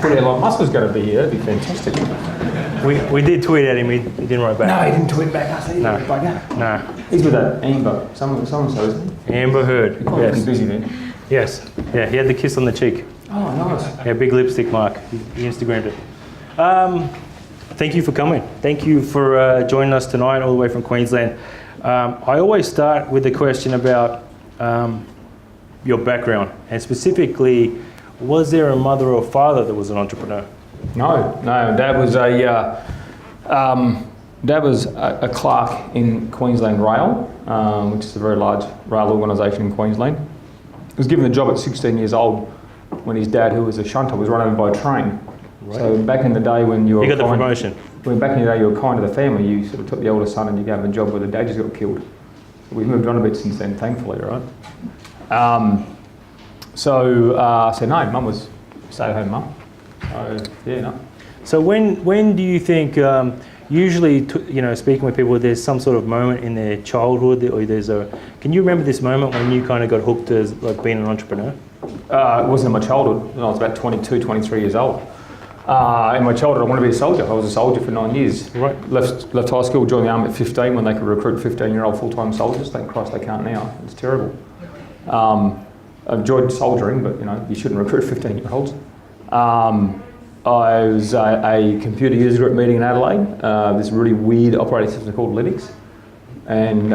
thought Elon Musk was going to be here. That'd be fantastic. We did tweet at him. He didn't write back. No, he didn't tweet back us either. No. He's with that Amber. Someone so, isn't he? Amber Heard. He's busy then. Yes. Yeah, he had the kiss on the cheek. Oh, nice. Yeah, big lipstick mark. He Instagrammed it. Thank you for coming. Thank you for joining us tonight all the way from Queensland. I always start with a question about your background, and specifically, was there a mother or father that was an entrepreneur? No. Dad was a clerk in Queensland Rail, which is a very large rail organisation in Queensland. He was given the job at 16 years old when his dad, who was a shunter, was run over by a train. Right. So back in the day when you were... You got the promotion. Back in the day you were kind to the family, you sort of took the older son and you gave him a job where the dad just got killed. We've moved on a bit since then, thankfully, right? So I said, no, Mum was stay-at-home mum. So, yeah, no. So when do you think, usually, speaking with people, there's some sort of moment in their childhood, or can you remember this moment when you kind of got hooked as like being an entrepreneur? It wasn't in my childhood. When I was about 22, 23 years old. In my childhood, I wanted to be a soldier. I was a soldier for 9 years. Right. Left high school, joined the army at 15 when they could recruit 15-year-old full-time soldiers. Thank Christ they can't now. It's terrible. I enjoyed soldiering, but you shouldn't recruit 15-year-olds. I was a computer user group meeting in Adelaide. This really weird operating system called Linux. And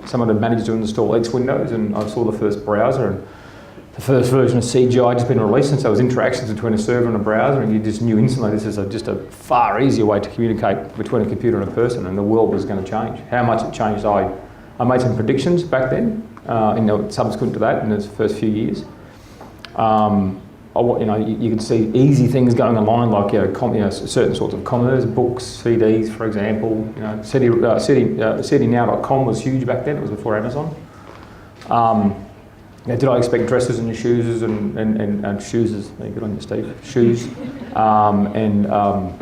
someone had managed to install X Windows, and I saw the first browser, and the first version of CGI had just been released, and so it was interactions between a server and a browser, and you just knew instantly this is just a far easier way to communicate between a computer and a person, and the world was going to change. How much it changed, I made some predictions back then, subsequent to that in the first few years. You could see easy things going online, like certain sorts of commerce, books, CDs, for example. CDnow.com was huge back then. It was before Amazon. Did I expect dresses and shoes and shoes? Good on you, Steve. Shoes and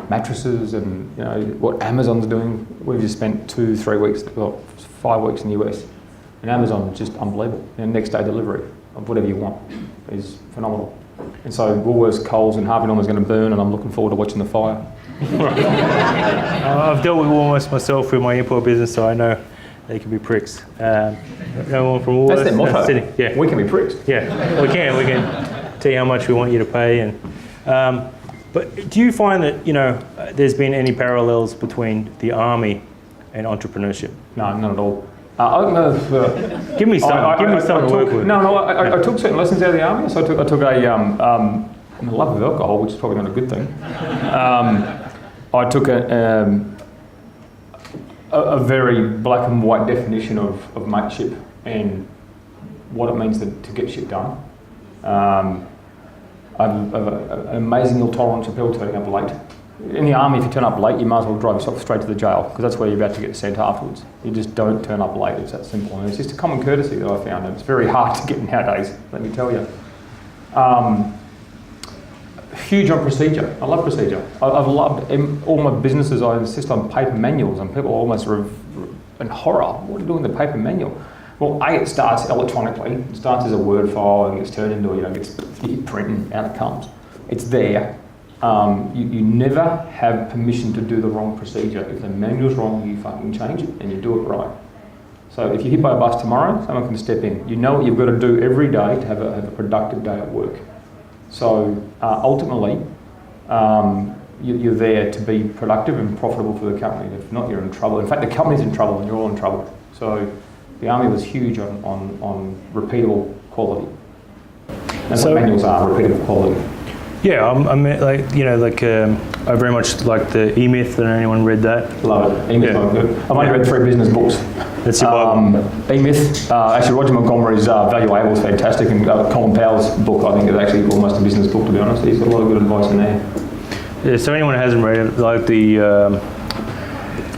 mattresses, and what Amazon's doing. We've just spent 2-3 weeks, 5 weeks in the US, and Amazon is just unbelievable. Next day delivery of whatever you want is phenomenal. And so Woolworths, Coles and Harvey Norman's going to burn, and I'm looking forward to watching the fire. I've dealt with Woolworths myself with my import business, so I know they can be pricks. No one from Woolworths. That's their motto. Sydney. Yeah. We can be pricks. Yeah, we can tell you how much we want you to pay. And but do you find that there's been any parallels between the army and entrepreneurship? No, not at all. Give me something to work with. I took certain lessons out of the army. So I took a love of alcohol, which is probably not a good thing. I took a very black and white definition of mateship and what it means to get shit done. I have an amazing ill tolerance of people turning up late. In the army, if you turn up late, you might as well drive yourself straight to the jail, because that's where you're about to get sent afterwards. You just don't turn up late. It's that simple. And it's just a common courtesy that I found. It's very hard to get nowadays, let me tell you. Huge on procedure. I love procedure. I've loved all my businesses. I insist on paper manuals, and people almost in horror. What do you do in the paper manual? Well, it starts electronically. It starts as a Word file and gets turned into, you hit print and out it comes. It's there. You never have permission to do the wrong procedure. If the manual's wrong, you fucking change it and you do it right. So if you're hit by a bus tomorrow, someone can step in. You know what you've got to do every day to have a productive day at work. So ultimately, you're there to be productive and profitable for the company. If not, you're in trouble. In fact, the company's in trouble and you're all in trouble. So the army was huge on repeatable quality. And so manuals are repeatable quality. Yeah, I very much like the E-Myth. That anyone read that? Love it. E-Myth, yeah. Good. I've only read 3 business books. That's your Bible. E-Myth. Actually, Roger Montgomery's Valuation is fantastic, and Colin Powell's book, I think, is actually almost a business book, to be honest. He's got a lot of good advice in there. Yeah. So anyone who hasn't read it, like the.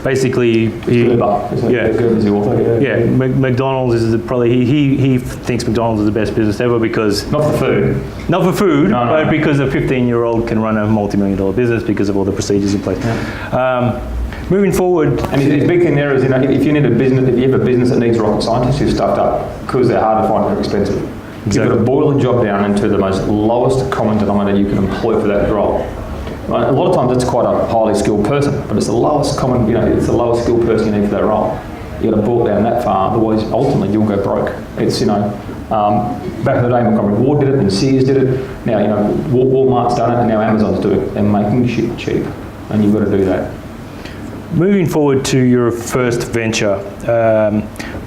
Basically, Gerber's the author. Yeah, McDonald's is probably he thinks McDonald's is the best business ever because not for food. Not for food, no. But because a 15-year-old can run a multi-million-dollar business because of all the procedures in place. Yeah. Moving forward, and the big thing there is, if you have a business that needs rocket scientists, you're stuffed up because they're hard to find and they're expensive. Exactly. You've got to boil the job down into the most lowest common denominator you can employ for that role. Right? A lot of times it's quite a highly skilled person, but it's the lowest common, it's the lowest skilled person you need for that role. You've got to boil it down that far, otherwise ultimately you'll go broke. It's, back in the day Montgomery Ward did it and Sears did it. Now, Walmart's done it and now Amazon's doing it. They're making shit cheap and you've got to do that. Moving forward to your first venture,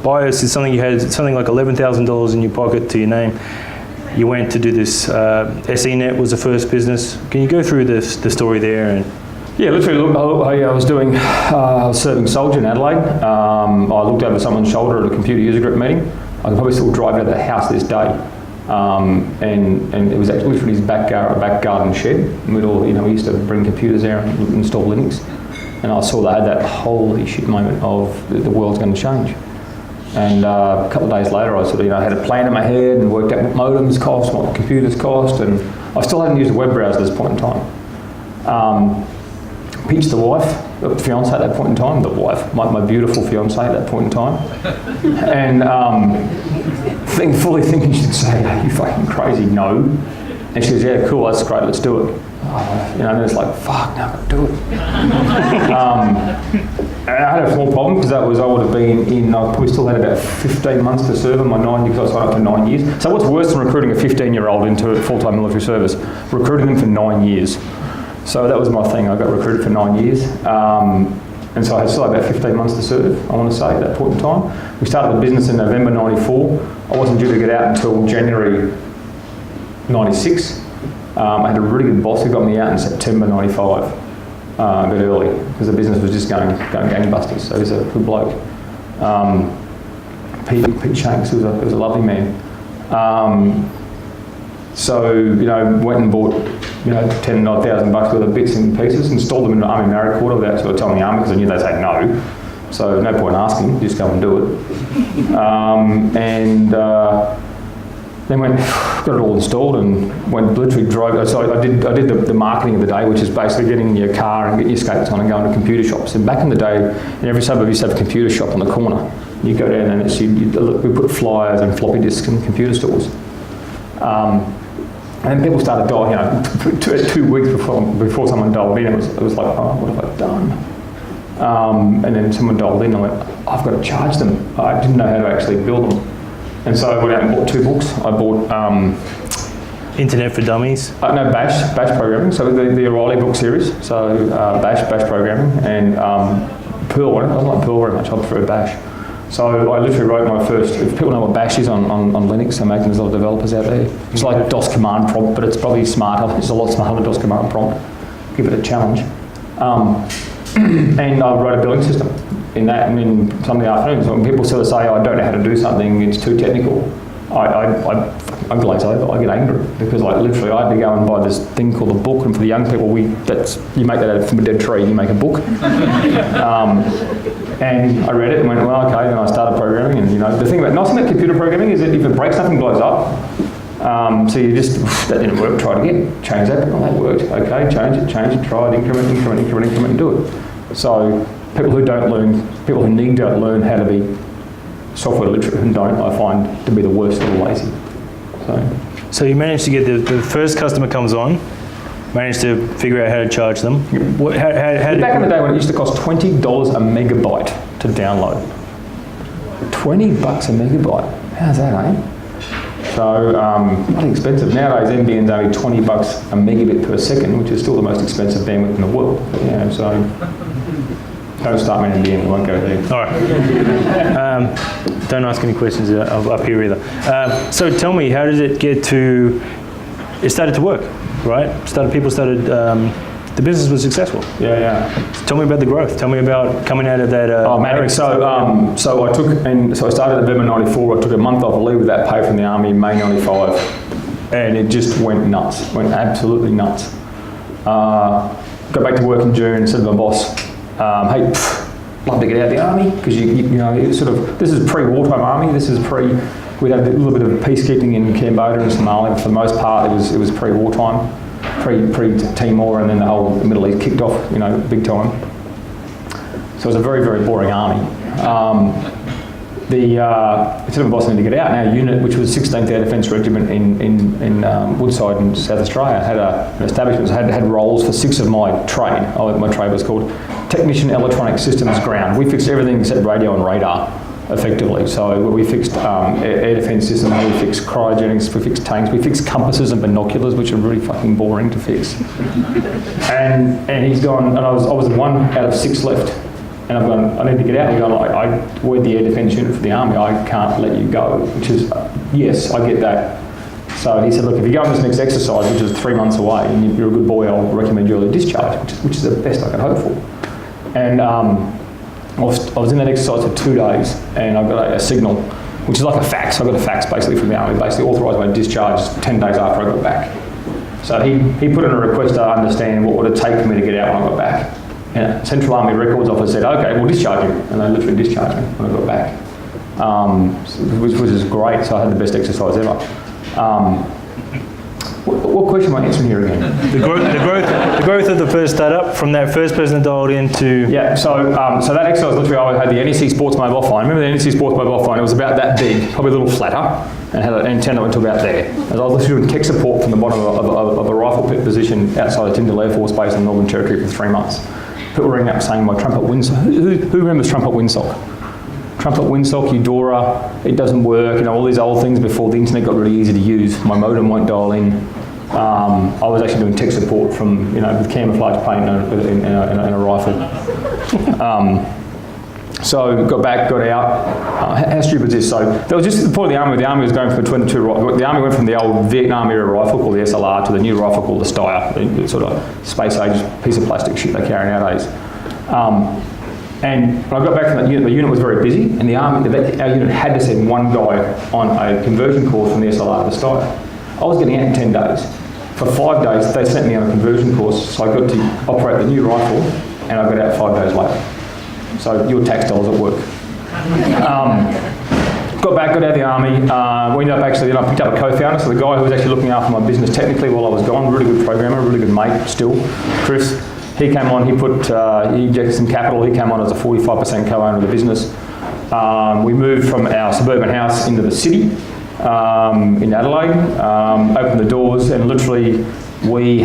BIOS is something you had something like $11,000 in your pocket to your name. You went to do this, SENet was the first business. Can you go through the story there? And yeah, literally, I was serving soldier in Adelaide. I looked over someone's shoulder at a computer user group meeting. I can probably still drive it out of the house this day. And it was actually literally his back garden shed. We used to bring computers there and install Linux. And I saw they had that holy shit moment of the world's going to change. And a couple of days later, I had a plan in my head and worked out what modems cost, what computers cost, and I still hadn't used a web browser at this point in time. Pitched the wife, the fiancée at that point in time, my beautiful fiancée at that point in time, and fully thinking she'd say, "Are you fucking crazy?" No. And she goes, "Yeah, cool, that's great, let's do it." And then it's like, fuck, no, I've got to do it. I had a small problem because I would have been in, I probably still had about 15 months to serve on my 9 years, because I signed up for 9 years. So what's worse than recruiting a 15-year-old into a full-time military service? Recruiting them for 9 years. So that was my thing, I got recruited for 9 years. And so I had still about 15 months to serve, I want to say, at that point in time. We started the business in November 94. I wasn't due to get out until January 96. I had a really good boss who got me out in September 95, a bit early, because the business was just going gangbusters. So he was a good bloke. Pete Shanks, who was a lovely man. Went and bought, $10,000 worth of bits and pieces, installed them in an Army Marriott quarter without sort of telling the Army, because I knew they'd say no. So no point asking, just go and do it. Then got it all installed and literally drove. So I did the marketing of the day, which is basically getting in your car and getting your skates on and going to computer shops. And back in the day, in every suburb used to have a computer shop on the corner. You go down and we put flyers and floppy disks in computer stores. And people started dialing, 2 weeks before someone dialed in, it was like, oh, what have I done? And then someone dialed in and I went, I've got to charge them. I didn't know how to actually build them. And so I went out and bought 2 books. I bought Internet for Dummies. Bash programming. So the O'Reilly book series. So Bash programming, and Perl. I don't like Perl very much. I prefer Bash. So I literally wrote my first. If people know what Bash is on Linux, I imagine there's a lot of developers out there. It's like DOS command prompt, but it's probably smarter. It's a lot smarter than DOS command prompt. Give it a challenge. And I wrote a billing system in that, and in some of the afternoons, when people sort of say, I don't know how to do something, it's too technical, I glaze over, I get angry, because literally I had to go and buy this thing called a book, and for the young people, you make that from a dead tree, you make a book. And I read it and went, well, okay, then I started programming, and the thing about computer programming is that if it breaks, nothing blows up. So you just, that didn't work, try it again, change that, oh, that worked, okay, change it, try it, increment, and do it. So people who need to learn how to be software literate and don't, I find to be the worst little lazy. So you managed to get the first customer comes on, managed to figure out how to charge them. Back in the day when it used to cost $20 a megabyte to download. $20 a megabyte, how's that, eh? So, bloody expensive. Nowadays, NBN's only $20 a megabit per second, which is still the most expensive bandwidth in the world. So don't start me NBN, we won't go there. All right. Don't ask any questions up here either. So tell me, how did it get to? It started to work, right? People started. The business was successful. Yeah. Tell me about the growth. Tell me about coming out of that. So I started in November 94. I took a month off leave with that pay from the Army in May 95, and it just went nuts. Went absolutely nuts. Got back to work in June. Said to my boss, "Hey, love to get out of the Army, because it's sort of, this is pre-wartime Army. This is we had a little bit of peacekeeping in Cambodia and Somalia. For the most part, it was pre-wartime." Pre-Timor, and then the whole Middle East kicked off, big time. So it was a very, very boring army. instead of a boss need to get out, our unit, which was 16th Air Defence Regiment in Woodside in South Australia, had an establishment, had roles for 6 of my trade. My trade was called Technician Electronic Systems Ground. We fixed everything except radio and radar, effectively. So we fixed air defence systems, we fixed cryogenics, we fixed tanks, we fixed compasses and binoculars, which are really fucking boring to fix. and he's gone, and I was 1 out of 6 left. And I've gone, I need to get out. And we're the air defence unit for the army. I can't let you go. Which is, yes, I get that. So he said, look, if you go on this next exercise, which is 3 months away, and you're a good boy, I'll recommend you early discharge, which is the best I could hope for. And I was in that exercise for 2 days, and I got a signal, which is like a fax. I got a fax basically from the army, basically authorised my discharge 10 days after I got back. So he put in a request to understand what would it take for me to get out when I got back. And Central Army Records Office said, okay, we'll discharge you. And they literally discharged me when I got back, which is great. So I had the best exercise ever. What question am I answering here again? The growth of the first startup from that first person dialed into... Yeah, so that exercise, literally I had the NEC Sports mobile phone. Remember the NEC Sports mobile phone? It was about that big, probably a little flatter, and had an antenna that went to about there. As I was literally doing tech support from the bottom of a rifle pit position outside of Tyndall Air Force Base in the Northern Territory for 3 months. People were ringing up saying my trumpet windsock. Who remembers trumpet windsock? Trumpet windsock, Eudora, it doesn't work, all these old things before the internet got really easy to use. My modem won't dial in. I was actually doing tech support from, with camouflage paint in a rifle. So got back, got out. How stupid is this? So that was just the point of the army. The army was going from between the two. The army went from the old Vietnam era rifle called the SLR to the new rifle called the Steyr, the sort of space age piece of plastic shit they carry nowadays. And when I got back from that unit, the unit was very busy, and our unit had to send one guy on a conversion course from the SLR to the Steyr. I was getting out in 10 days. For 5 days, they sent me on a conversion course, so I got to operate the new rifle, and I got out 5 days later. So your tax dollars at work. Got back, got out of the army. We ended up actually, I picked up a co-founder, so the guy who was actually looking after my business technically while I was gone, really good programmer, really good mate still, Chris. He came on, he injected some capital, he came on as a 45% co-owner of the business. We moved from our suburban house into the city in Adelaide, opened the doors, and literally we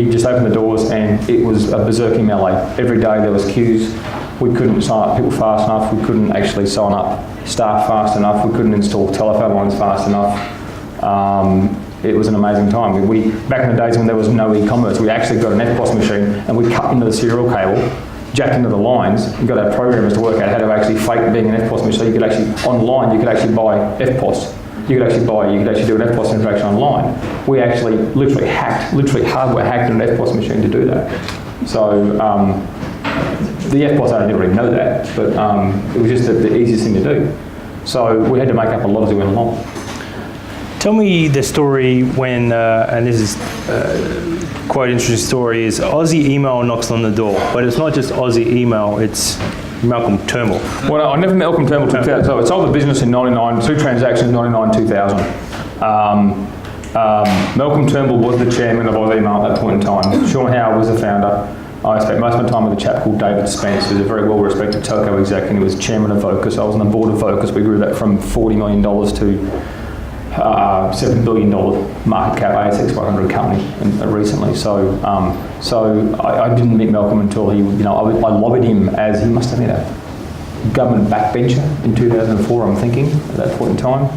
just opened the doors and it was a berserking melee. Every day there was queues. We couldn't sign up people fast enough. We couldn't actually sign up staff fast enough. We couldn't install telephone lines fast enough. It was an amazing time. We back in the days when there was no e-commerce, we actually got an FPOS machine and we cut into the serial cable, jacked into the lines, and got our programmers to work out how to actually fake being an FPOS machine. So you could actually, online, you could actually buy FPOS. You could actually do an FPOS interaction online. We actually literally hardware hacked an FPOS machine to do that. So the FPOS owner didn't really know that, but it was just the easiest thing to do. So we had to make up a lot as we went along. Tell me the story when, and this is quite an interesting story, is Aussie Email knocks on the door. But it's not just Aussie Email, it's Malcolm Turnbull. Well, I never met Malcolm Turnbull. So I sold the business in 99, 2 transactions, 99, 2000. Malcolm Turnbull was the chairman of Aussie Email at that point in time. Sean Howard was the founder. I spent most of my time with a chap called David Spence, who's a very well-respected telco exec, and he was chairman of Vocus. I was on the board of Vocus. We grew that from $40 million to $7 billion market cap ASX 100 company recently. So I didn't meet Malcolm until he, I lobbied him as he must have been a government backbencher in 2004, I'm thinking, at that point in time.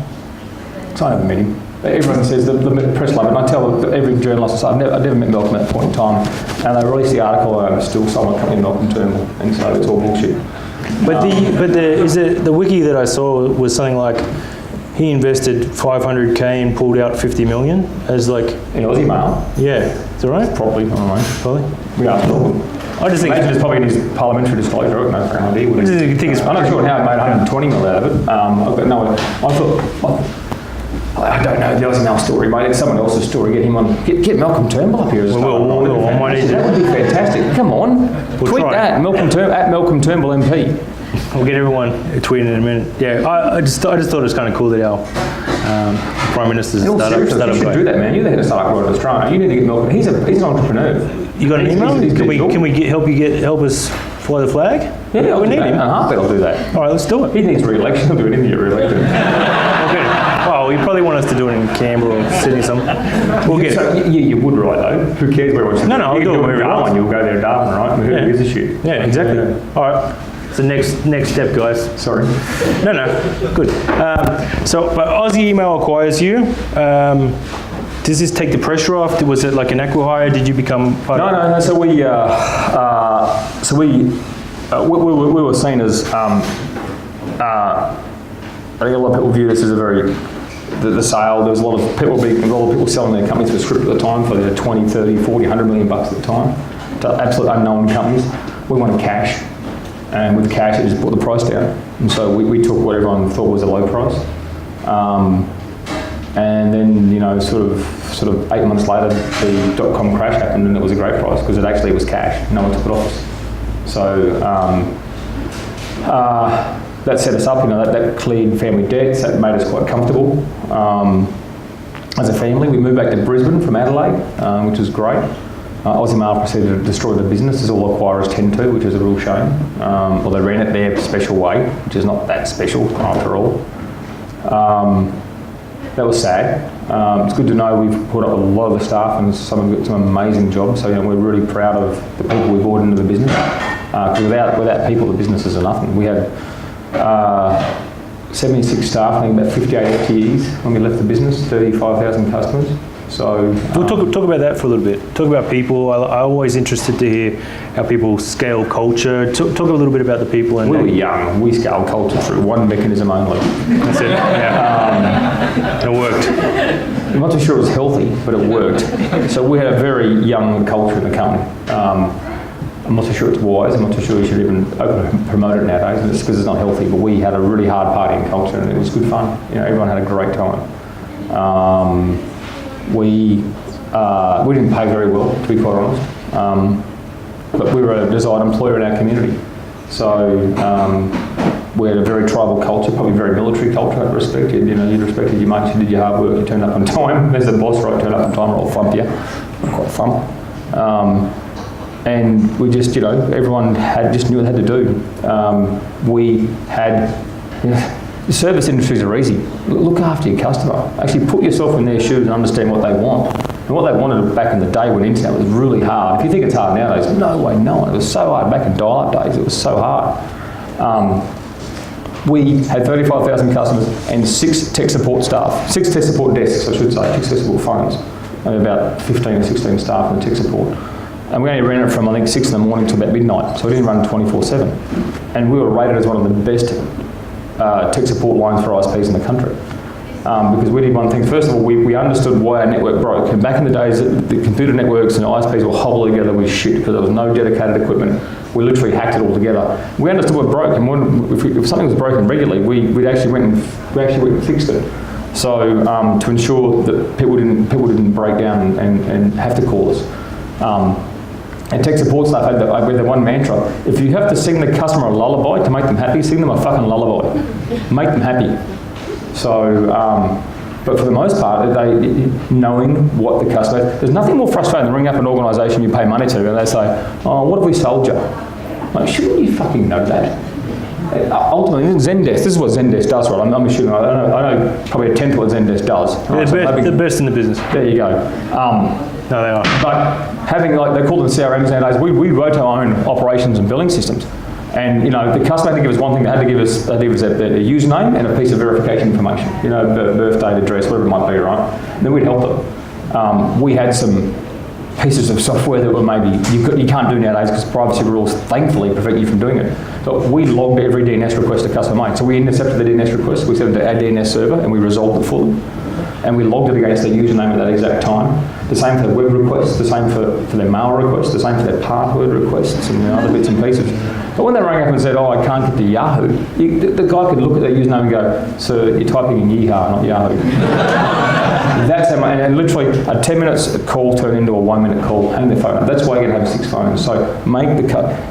So I never met him. Everyone says the press love it, and I tell every journalist, I've never met Malcolm at that point in time, and they released the article, I still sold my company Malcolm Turnbull, and so it's all bullshit. But the wiki that I saw was something like he invested 500k and pulled out 50 million as like in Aussie Mail. Yeah, is that right? Probably, I don't know. Probably. We asked Malcolm. I just think it's probably in his parliamentary disclosure. I've got no idea. I'm not sure how it made 120 mil out of it. I've got no idea. I don't know the Aussie Mail story, mate. It's someone else's story. Get him on. Get Malcolm Turnbull up here as well. That would be fantastic. Come on, tweet that at Malcolm Turnbull MP. We'll get everyone tweeting in a minute. Yeah, I just thought it was kind of cool that our Prime Minister's startup. You should do that, man. You're the head of startup right in Australia. You need to get Malcolm. He's an entrepreneur. You got an email? Can we help us fly the flag? Yeah, we need him. In a heartbeat, I'll do that. All right, let's do it. He needs re-election. He'll do anything to get re-elected. Well, you probably want us to do it in Canberra or Sydney, something. We'll get So, it. yeah, you would, right, though. Who cares where it's No, I'll you do it can wherever you want. Darwin, you'll go there to Darwin, right? Who Yeah. gives a shit? Yeah, exactly. Yeah. All right. So next step, guys. Sorry. No, good. But Aussie Email acquires you. Does this take the pressure off? Was it like an acqui-hire? Did you become part of No. So we were seen as. I think a lot of people view this as a very the sale. There was a lot of people selling their companies for script at the time for their 20, 30, 40, 100 million bucks at the time to absolute unknown companies. We wanted cash, and with cash, it just put the price down. And so we took what everyone thought was a low price. And then, sort of 8 months later, the .com crash happened, and it was a great price because it actually was cash. No one took it off us. So that set us up. That cleared family debts. That made us quite comfortable as a family. We moved back to Brisbane from Adelaide, which was great. Aussie Mail proceeded to destroy the business, as all acquirers tend to, which is a real shame. Or they ran it their special way, which is not that special after all. That was sad. It's good to know we've put up a lot of the staff and some have got some amazing jobs. So we're really proud of the people we brought into the business. Because without people, the businesses are nothing. We had 76 staff, I think about 58 FTEs when we left the business, 35,000 customers. So We'll talk about that for a little bit. Talk about people. I'm always interested to hear how people scale culture. Talk a little bit about the people. And we were young. We scaled culture through one mechanism only. That's it. Yeah. It worked. I'm not too sure it was healthy, but it worked. So we had a very young culture in the company. I'm not too sure it's wise. I'm not too sure you should even promote it nowadays. It's because it's not healthy. But we had a really hard partying culture, and it was good fun. Everyone had a great time. We didn't pay very well, to be quite honest. But we were a desired employer in our community. So we had a very tribal culture, probably very military culture. I respected, you respected your mates, you did your hard work, you turned up on time. There's a boss, right? Turn up on time, or I'll thump you. Quite fun. And we just, everyone just knew what they had to do. We had. The service industries are easy. Look after your customer. Actually put yourself in their shoes and understand what they want. And what they wanted back in the day when internet was really hard. If you think it's hard nowadays, no way, no one. It was so hard back in dial-up days. It was so hard. We had 35,000 customers and 6 tech support staff. 6 tech support desks, I should say, 6 tech support phones. And about 15 or 16 staff in the tech support. And we only ran it from, I think, 6 in the morning to about midnight. So we didn't run 24/7. And we were rated as one of the best tech support lines for ISPs in the country. Because we did one thing. First of all, we understood why our network broke. And back in the days, the computer networks and ISPs were hobbled together with shit because there was no dedicated equipment. We literally hacked it all together. We understood what broke, and if something was broken regularly, we actually went and fixed it. So to ensure that people didn't break down and have to call us. And tech support staff had the one mantra: if you have to sing the customer a lullaby to make them happy, sing them a fucking lullaby. Make them happy. So, but for the most part, knowing what the customer... There's nothing more frustrating than ringing up an organisation you pay money to and they say, oh, what have we sold you? Like, shouldn't you fucking know that? Ultimately, Zendesk, this is what Zendesk does, right? I'm assuming, I know probably a tenth of what Zendesk does. Right? The best in the business. There you go. No, they are. But having, they call them CRMs nowadays, we wrote our own operations and billing systems. And, the customer had to give us one thing, they had to give us their username and a piece of verification information, birthday, address, whatever it might be, right? And then we'd help them. We had some pieces of software that were maybe you can't do nowadays because privacy rules thankfully prevent you from doing it. So we logged every DNS request a customer made. So we intercepted the DNS request, we sent it to our DNS server and we resolved it for them. And we logged it against their username at that exact time. The same for their web requests, the same for their mail requests, the same for their password requests and other bits and pieces. But when they rang up and said, oh, I can't get to Yahoo, the guy could look at their username and go, sir, you're typing in Yeehaw, not Yahoo. That's how much, and literally a 10 minutes call turned into a 1 minute call, hang the phone up. That's why you're going to have 6 phones. So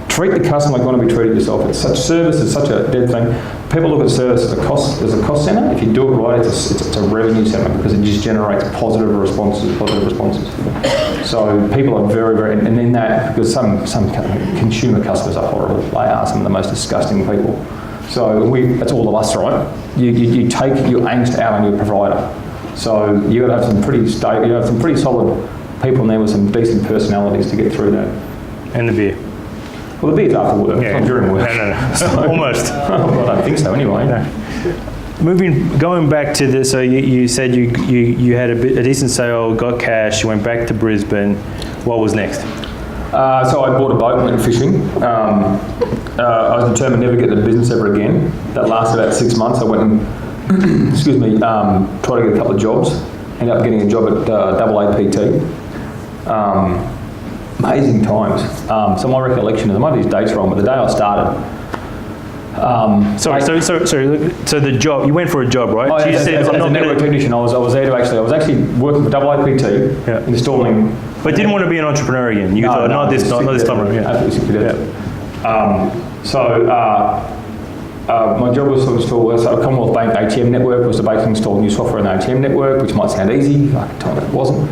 treat the customer like you want to be treated yourself. It's such service, it's such a dead thing. people look at service as a cost centre. If you do it right, it's a revenue centre because it just generates positive responses. So people are very, and in that, because some consumer customers are horrible. They are some of the most disgusting people. So that's all of us, right? You take your angst out on your provider. So you got to have some pretty solid people in there with some decent personalities to get through that. And the beer. Well, the beer's after work, not during work. No. So, Almost. Well, I don't think so anyway. No. Going back to this, so you said you had a decent sale, got cash, you went back to Brisbane. What was next? So I bought a boat and went fishing. I was determined never to get into business ever again. That lasted about 6 months. I went and, tried to get a couple of jobs. Ended up getting a job at AAPT. Amazing times. So my recollection is, I might have these dates wrong, but the day I started. Sorry. So the job, you went for a job, right? As a network technician, I was there to I was actually working for AAPT, installing. But didn't want to be an entrepreneur again. You thought, not this time around. Yeah. Absolutely sick of that. My job was to install a Commonwealth Bank ATM network. Was to basically install new software in the ATM network, which might sound easy. I can tell you it wasn't.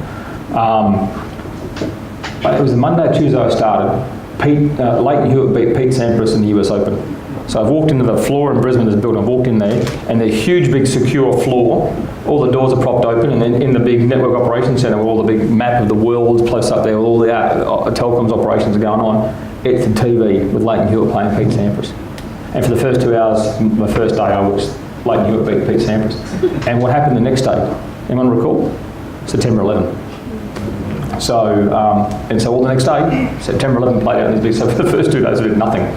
But it was the Monday, Tuesday I started. Leighton Hewitt beat Pete Sampras in the US Open. So I've walked into the floor in Brisbane, there's a building, I've walked in there, and the huge big secure floor, all the doors are propped open, and then in the big network operations centre where all the big map of the world is placed up there, all the telecoms operations are going on, it's the TV with Leighton Hewitt playing Pete Sampras. And for the first 2 hours, my first day, I watched Leighton Hewitt beat Pete Sampras. And what happened the next day? Anyone recall? September 11. So, and so all the next day, September 11 played out in this big, so for the first 2 days I did nothing.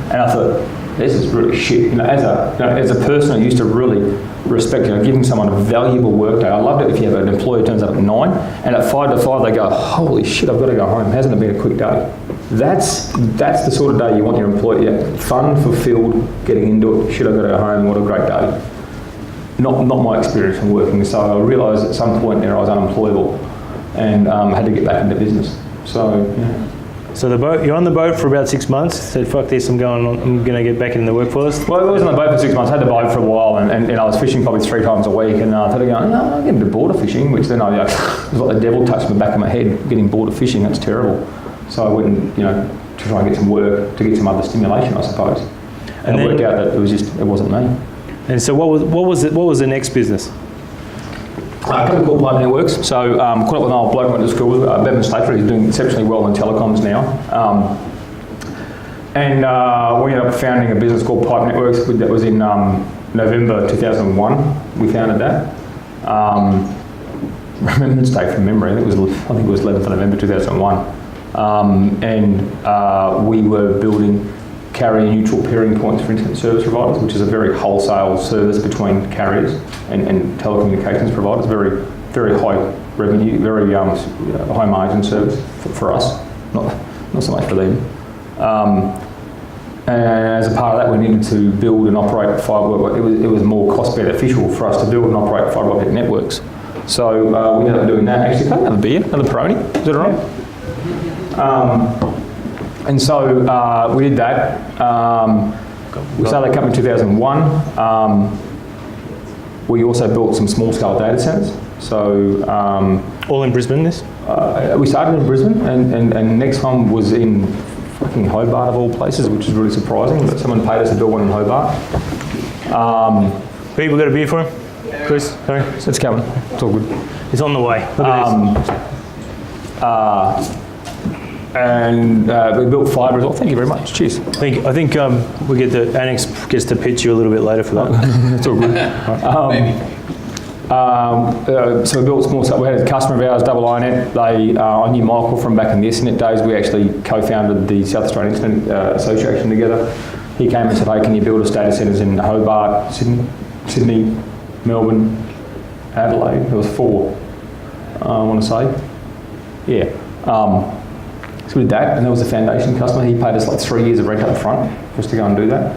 And I thought, this is really shit. As a person, I used to really respect, giving someone a valuable work day. I loved it if you have an employee who turns up at 9, and at 5 to 5 they go, holy shit, I've got to go home. Hasn't it been a quick day? That's the sort of day you want your employee. Fun, fulfilled, getting into it. Shit, I've got to go home. What a great day. Not my experience from working. So I realised at some point there I was unemployable, and had to get back into business. So yeah. So you're on the boat for about 6 months. Said, "Fuck this! I'm going to get back in the workforce." Well, I was on the boat for 6 months. I had the boat for a while, and I was fishing probably 3 times a week. And I started going, I'm getting a bit bored of fishing. Which then it was like the devil touched the back of my head. Getting bored of fishing, that's terrible. So I went and to try and get some work, to get some other stimulation, I suppose. And it worked out that it wasn't me. And so what was the next business? A company called Pipe Networks. So caught up with an old bloke I went to school with, Bevan Slater. He's doing exceptionally well in telecoms now. And we ended up founding a business called Pipe Networks. That was in November 2001. We founded that. Remember this date from memory. I think it was 11th of November 2001. And we were building carrier neutral pairing points for internet service providers, which is a very wholesale service between carriers and telecommunications providers. Very, very high revenue, very high margin service for us, not so much for them. And as a part of that, we needed to build and operate fibre. It was more cost beneficial for us to build and operate fibre optic networks. So we ended up doing that. Actually, can I have a beer? Another Peroni? Is that all right? And so we did that. We started that company in 2001. We also built some small-scale data centres. So all in Brisbane, this? We started in Brisbane, and next one was in fucking Hobart of all places, which is really surprising. But someone paid us to build one in Hobart. People got a beer for him? Chris, sorry. It's coming. It's all good. It's on the way. Look at this. And we built fibre as well. Thank you very much. Cheers. I think we get the annex gets to pitch you a little bit later for that. That's all good. So we built small stuff. We had a customer of ours, Double INET. I knew Michael from back in the Internet days. We actually co-founded the South Australian Internet Association together. He came and said, hey, can you build us data centres in Hobart, Sydney, Melbourne, Adelaide? There was 4, I want to say. Yeah. So we did that, and there was a foundation customer. He paid us like 3 years of rent up front for us to go and do that.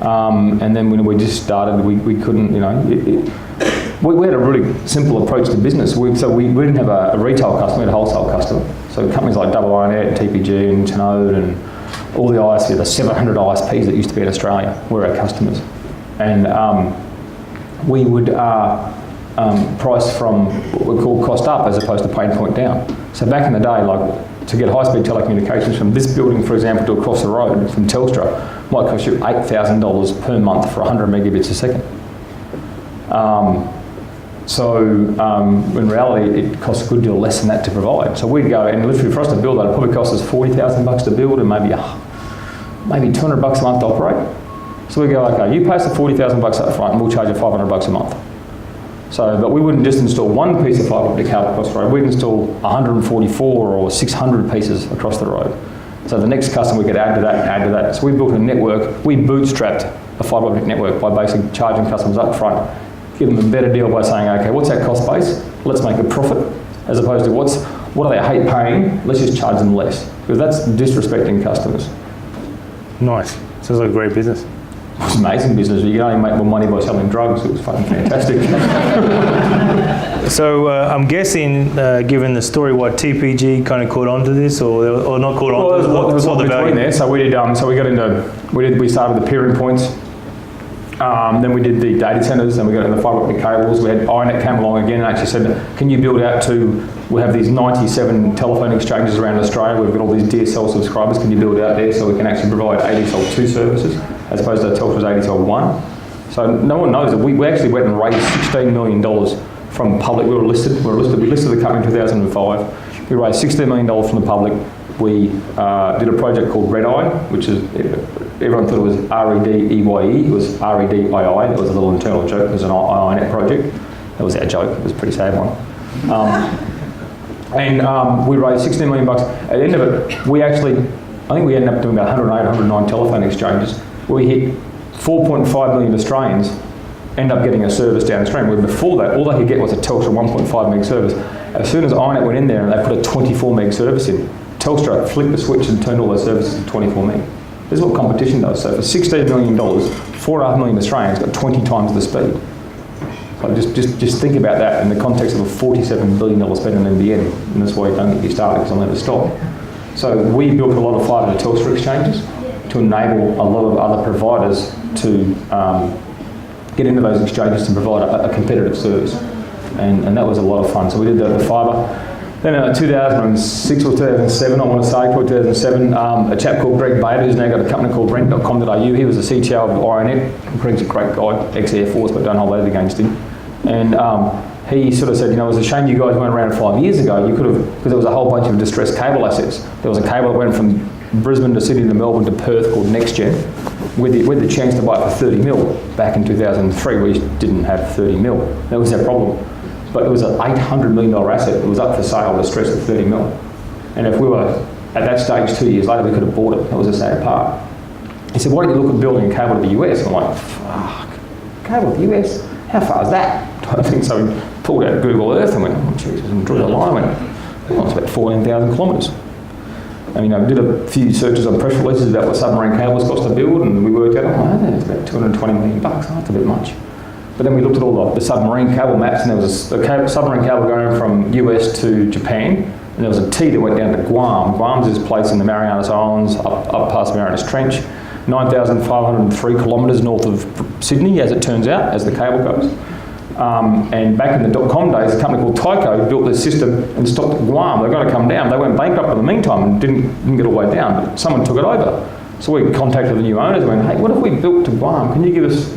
And then when we just started, we couldn't, we had a really simple approach to business. We didn't have a retail customer, we had a wholesale customer. So companies like Double INET, TPG and Tenode and all the ISP, the 700 ISPs that used to be in Australia were our customers. and we would price from what we call cost up as opposed to pain point down. So back in the day, like to get high-speed telecommunications from this building, for example, to across the road from Telstra, might cost you $8,000 per month for 100 megabits a second. In reality, it costs a good deal less than that to provide. So we'd go, and literally for us to build that, it probably cost us $40,000 to build and maybe $200 a month to operate. So we go, okay, you pay us the $40,000 up front and we'll charge you $500 a month. So, but we wouldn't just install one piece of fibre optic cable across the road, we'd install 144 or 600 pieces across the road. So the next customer we could add to that and add to that. So we built a network, we bootstrapped a fibre optic network by basically charging customers up front, give them a better deal by saying, okay, what's our cost base? Let's make a profit, as opposed to what do they hate paying? Let's just charge them less, because that's disrespecting customers. Nice. Sounds like a great business. It was amazing business. You can only make more money by selling drugs. It was fucking fantastic. So I'm guessing, given the story, what TPG kind of caught on to this, or not caught on to this? There was a lot between there. So we did. So we got into. We started with the peering points. Then we did the data centres. Then we got into the fibre optic cables. We had INET came along again and actually said, "Can you build out to? We have these 97 telephone exchanges around Australia. We've got all these DSL subscribers. Can you build out there so we can actually provide ADSL 2 services as opposed to Telstra's ADSL 1?" So no one knows that we actually went and raised $16 million from public. We listed the company in 2005. We raised $16 million from the public. We did a project called Red Eye, which is, everyone thought it was REDEYE. It was REDII. It was a little internal joke. It was an INET project. That was our joke. It was a pretty sad one. We raised $16 million. At the end of it, I think we ended up doing about 108, 109 telephone exchanges. We hit 4.5 million Australians end up getting a service downstream, where before that, all they could get was a Telstra 1.5 meg service. As soon as INET went in there and they put a 24 meg service in, Telstra flicked the switch and turned all their services to 24 meg. This is what competition does. So for $16 million, 4.5 million Australians got 20 times the speed. So just think about that in the context of a $47 billion spend on NBN, and that's why you don't get your started, because I'll never stop. So we built a lot of fibre to Telstra exchanges to enable a lot of other providers to get into those exchanges to provide a competitive service, and that was a lot of fun. So we did the fibre. Then in 2006 or 2007, I want to say, 2007, a chap called Greg Bader, who's now got a company called rent.com.au. He was the CTO of INET. Greg's a great guy, ex-Air Force, but don't hold that against him. And he sort of said, it was a shame you guys weren't around 5 years ago. You could have, because there was a whole bunch of distressed cable assets. There was a cable that went from Brisbane to Sydney to Melbourne to Perth called NextGen, with the chance to buy it for 30 mil back in 2003. We didn't have 30 mil. That was our problem. But it was an $800 million asset that was up for sale, distressed at 30 mil. And if we were at that stage 2 years later, we could have bought it. That was the sad part. He said, why don't you look at building a cable to the US? I'm like, fuck, cable to the US? How far is that? I think so. We pulled out Google Earth and went, oh Jesus, and drew the line and went, it's about 14,000 kilometres. And did a few searches on press releases about what submarine cables cost to build, and we worked out, it's about $220 million. Oh, that's a bit much. But then we looked at all the submarine cable maps, and there was a submarine cable going from US to Japan, and there was a T that went down to Guam. Guam's this place in the Marianas Islands, up past Marianas Trench, 9,503 kilometres north of Sydney, as it turns out, as the cable goes. And back in the .com days, a company called Tyco built this system and stopped at Guam. They've got to come down. They went bankrupt in the meantime and didn't get all the way down, but someone took it over. So we contacted the new owners and went, hey, what if we built to Guam? Can you give us,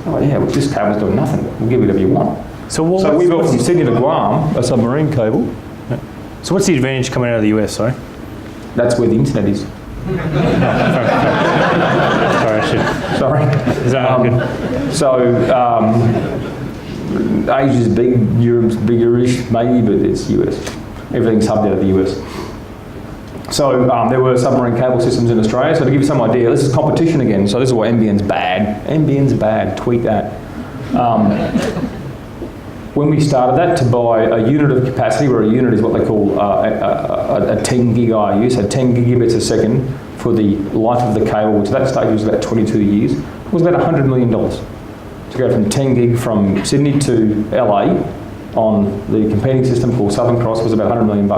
this cable's doing nothing. We'll give you whatever you want. So we built from Sydney to Guam a submarine cable. Yeah. So what's the advantage coming out of the US, sorry? That's where the internet is. Sorry. Is that good? So Asia's big, Europe's bigger-ish maybe, but it's US. Everything's hubbed out of the US. So there were submarine cable systems in Australia. So to give you some idea, this is competition again. So this is why NBN's bad. NBN's bad, tweet that. When we started that, to buy a unit of capacity, where a unit is what they call a 10 gig IU, so 10 gigabits a second for the life of the cable, which at that stage was about 22 years, it was about $100 million. To go from 10 gig from Sydney to LA on the competing system called Southern Cross was about $100 million.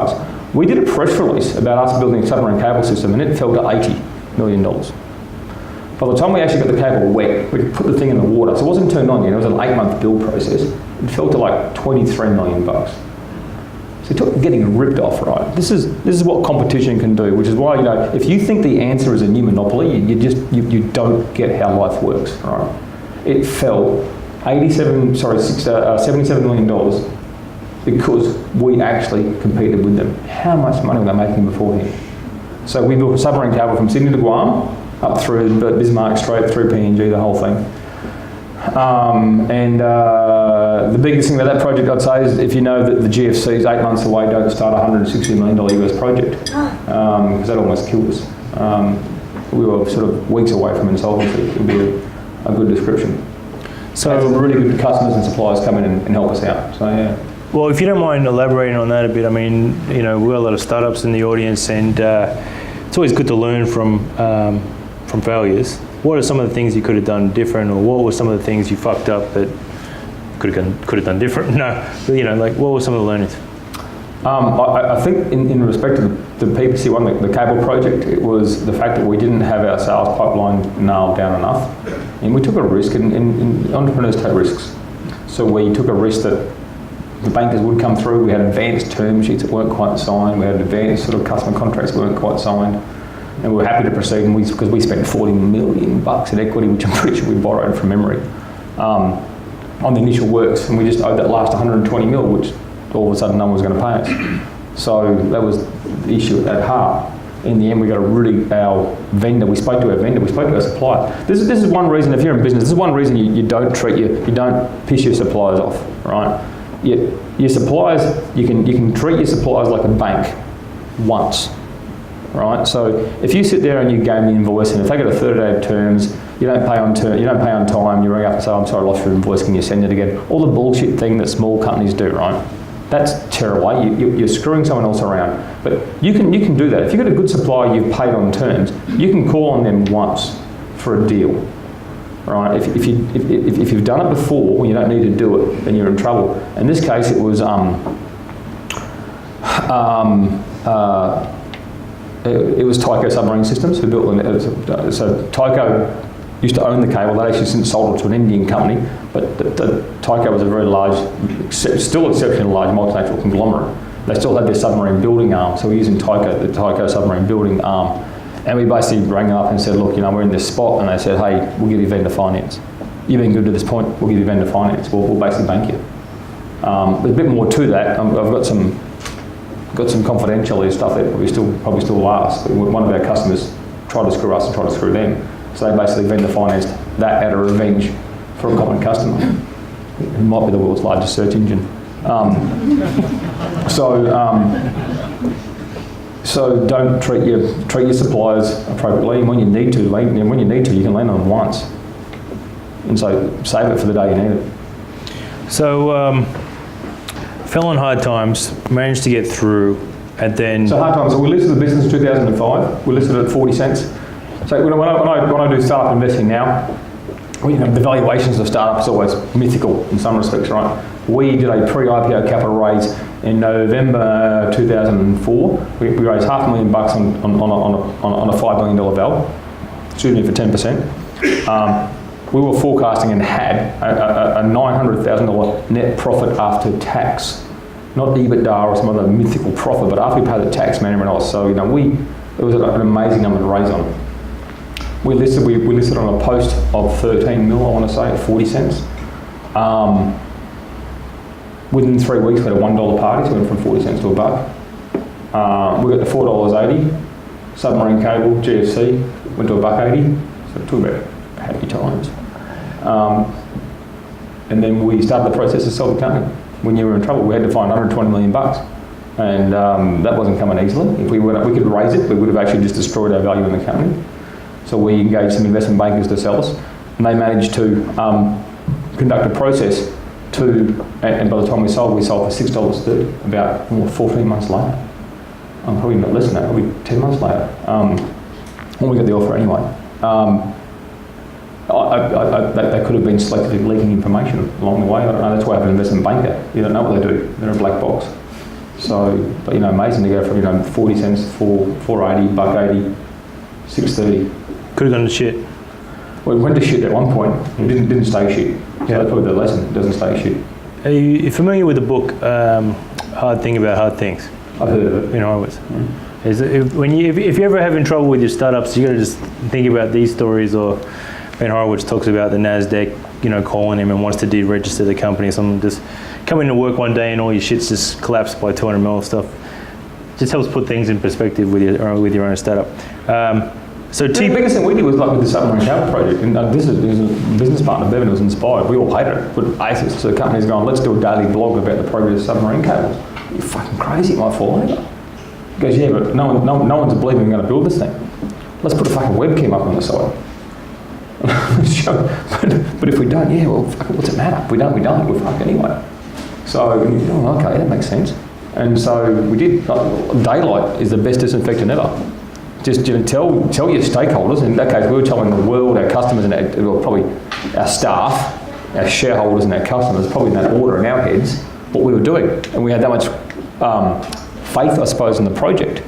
We did a press release about us building a submarine cable system, and it fell to $80 million. By the time we actually got the cable wet, we put the thing in the water. So it wasn't turned on, it was an 8-month build process. It fell to like 23 million bucks. So you're getting ripped off, right? This is what competition can do, which is why, if you think the answer is a new monopoly, you don't get how life works, right? It fell $77 million because we actually competed with them. How much money were they making beforehand? So we built a submarine cable from Sydney to Guam, up through Bismarck Strait, through PNG, the whole thing. The biggest thing about that project, I'd say, is if you know that the GFC is 8 months away, don't start a $160 million US project, because that almost killed us. We were sort of weeks away from insolvency. It would be a good description. So some really good customers and suppliers come in and help us out. So yeah. Well, if you don't mind elaborating on that a bit, I mean, we've got a lot of startups in the audience, and it's always good to learn from failures. What are some of the things you could have done different, or what were some of the things you fucked up that could have done different? No, but, what were some of the learnings? I think in respect to the PPC one, the cable project, it was the fact that we didn't have our sales pipeline nailed down enough, and we took a risk, and entrepreneurs take risks. So we took a risk that the bankers would come through. We had advanced term sheets that weren't quite signed. We had advanced sort of customer contracts that weren't quite signed. And we were happy to proceed, and because we spent $40 million in equity, which I'm pretty sure we borrowed from memory, on the initial works, and we just owed that last 120 mil, which all of a sudden no one was going to pay us. So that was the issue at heart. In the end, we got our vendor. We spoke to our vendor. We spoke to our supplier. This is one reason, if you're in business, this is one reason you don't piss your suppliers off, right? Your suppliers, you can treat your suppliers like a bank once. Right, so if you sit there and you game the invoice, and if they get a 30-day of terms, you don't pay on time, you ring up and say, I'm sorry, I lost your invoice, can you send it again? All the bullshit thing that small companies do, right? That's terrible. You're screwing someone else around. But you can do that. If you've got a good supplier you've paid on terms, you can call on them once for a deal. Right? If you've done it before, when you don't need to do it, then you're in trouble. In this case, it was it was Tyco Submarine Systems who built it. So Tyco used to own the cable. They actually since sold it to an Indian company, but Tyco was a very large, still exceptionally large multinational conglomerate. They still had their submarine building arm, so we're using the Tyco submarine building arm. And we basically rang them up and said, look, we're in this spot, and they said, hey, we'll give you vendor finance. You've been good to this point, we'll give you vendor finance. We'll basically bank you. There's a bit more to that. I've got some confidentiality stuff that probably still lasts. But one of our customers tried to screw us and tried to screw them. So they basically vendor financed that out of revenge for a common customer, who might be the world's largest search engine. So don't treat your suppliers appropriately, and when you need to, you can lend on them once. And so save it for the day you need it. So fell on hard times, managed to get through, and then... So hard times, so we listed the business in 2005, we listed it at 40 cents. So when I do startup investing now, the valuations of startups is always mythical in some respects, right? We did a pre-IPO capital raise in November 2004. We raised $500,000 on a $5 million valve, excuse me, for 10%. We were forecasting and had a $900,000 net profit after tax, not EBITDA or some other mythical profit, but after we paid the tax man and everyone else. So it was an amazing number to raise on. We listed on a post of 13 mil, I want to say, at 40 cents. Within 3 weeks, we had a $1 party, so we went from 40 cents to $1. We got the $4.80 submarine cable GFC went to $1.80, so talk about happy times. And then we started the process to sell the company. When you were in trouble, we had to find $120 million, and that wasn't coming easily. If we could raise it, we would have actually just destroyed our value in the company. So we engaged some investment bankers to sell us, and they managed to conduct a process and by the time we sold for $6.30, about 14 months later. Probably not less than that, probably 10 months later, when we got the offer anyway. They could have been selectively leaking information along the way. I don't know, that's why I have an investment banker. You don't know what they do, they're a black box. So, but amazing to go from 40 cents, $4.80, $1.80, $6.30. Could have gone to shit. Well, it went to shit at one point. It didn't stay shit. So that's probably the lesson. It doesn't stay shit. Are you familiar with the book Hard Thing About Hard Things? I've heard of it. In Horowitz. Is it, if you're ever having trouble with your startups, you got to just think about these stories. Or Ben Horowitz talks about the Nasdaq, calling him and wants to deregister the company. Someone just coming to work one day and all your shit's just collapsed by 200 mil of stuff. Just helps put things in perspective with your own startup. So the biggest thing we did was like with the submarine cable project, and this is a business partner, Bevan, was inspired. We all hated it, but ASIS, so the company's going, let's do a daily blog about the progress of submarine cables. You're fucking crazy, it might fall over. He goes, yeah, but no one's believing we're going to build this thing. Let's put a fucking webcam up on the side. but if we don't, yeah, well, fuck it, what's it matter? If we don't, we're fucked anyway. So, okay, that makes sense. And so we did. Daylight is the best disinfectant ever. Just tell your stakeholders. In that case, we were telling the world, our customers, and probably our staff, our shareholders, and our customers, probably in that order in our heads, what we were doing. And we had that much faith, I suppose, in the project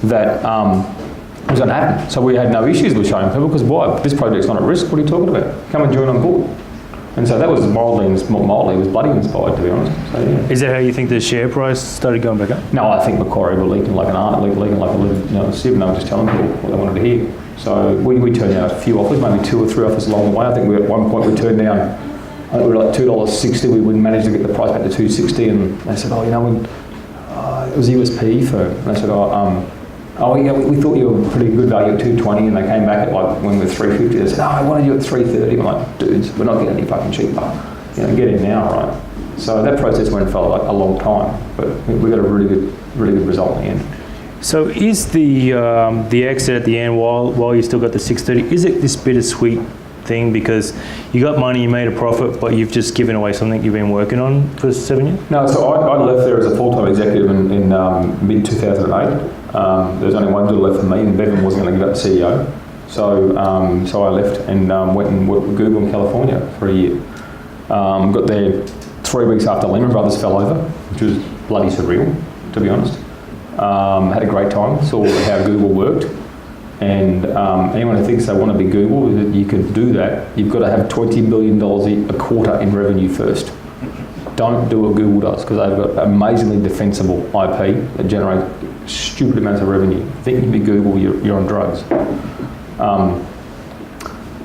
that it was going to happen. So we had no issues with showing people because why? This project's not at risk. What are you talking about? Come and join on board. And so that was mildly, it was bloody inspired, to be honest. So, yeah. Is that how you think the share price started going back up? No, I think Macquarie were leaking like a sieve, and they were just telling people what they wanted to hear. So we turned down a few offers, maybe 2 or 3 offers along the way. I think at one point we turned down, I think we were like $2.60. We managed to get the price back to $2.60, and they said, it was USP firm. And they said, we thought you were pretty good value at $2.20, and they came back at when we were $3.50. They said, I wanted you at $3.30. I'm like, dudes, we're not getting any fucking cheaper. Get in now, right? So that process went for a long time, but we got a really good result in the end. So is the exit at the end while you still got the 630? Is it this bittersweet thing because you got money, you made a profit, but you've just given away something you've been working on for 7 years? No, so I left there as a full-time executive in mid-2008. There was only one deal left for me, and Bevan wasn't going to give up the CEO. So I left and went and worked with Google in California for a year. Got there 3 weeks after Lehman Brothers fell over, which was bloody surreal, to be honest. Had a great time, saw how Google worked. And anyone who thinks they want to be Google, you could do that. You've got to have $20 billion a quarter in revenue first. Don't do what Google does, because they've got amazingly defensible IP that generate stupid amounts of revenue. Think you can be Google, you're on drugs.